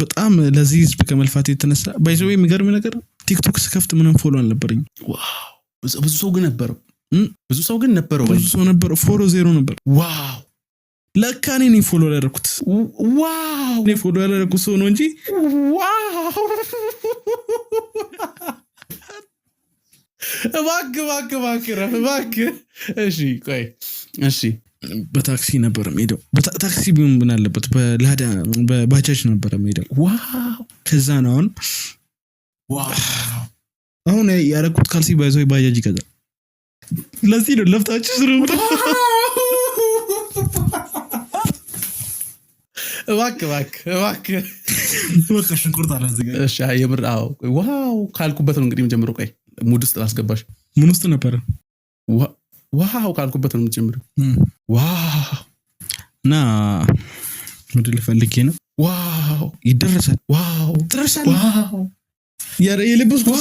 በጣም ለዚህ ህዝብ ከመልፋት የተነሳ ባይዘው የሚገርም ነገር ቲክቶክ ስከፍት ምንም ፎሎ አልነበረኝ። ዋው ብዙ ሰው ግን ነበረው ብዙ ሰው ነበር ፎሎ 0 ነበር። ዋው ለካ እኔ ፎሎ ያደረኩት ዋው እኔ ፎሎ ያደረኩት ሰው ነው እንጂ ዋው እባክህ እሺ ቆይ እሺ በታክሲ ነበር የምሄደው በታክሲ ቢሆን ምን አለበት በላዳ በባጃጅ ነበር የምሄደው። ዋው ከዛ ነው አሁን ያረኩት ካልሲ ባይዘው ባጃጅ ይገዛል። ለዚህ ነው ለፍታችሁ ስሩ እባክህ ሽንኩርት አለ እዚህ ጋር። እሺ የምር አዎ ዋው ካልኩበት ነው እንግዲህ መጀመሪያው ቆይ ሙድ ውስጥ ላስገባሽ። ምን ውስጥ ነበር? ዋው ካልኩበት ነው መጀመሪያው። ዋው እና ምንድን ልፈልጌ ነው? ዋው ይደረሳል። ዋው ትረሳለህ? ዋው የለበስኩት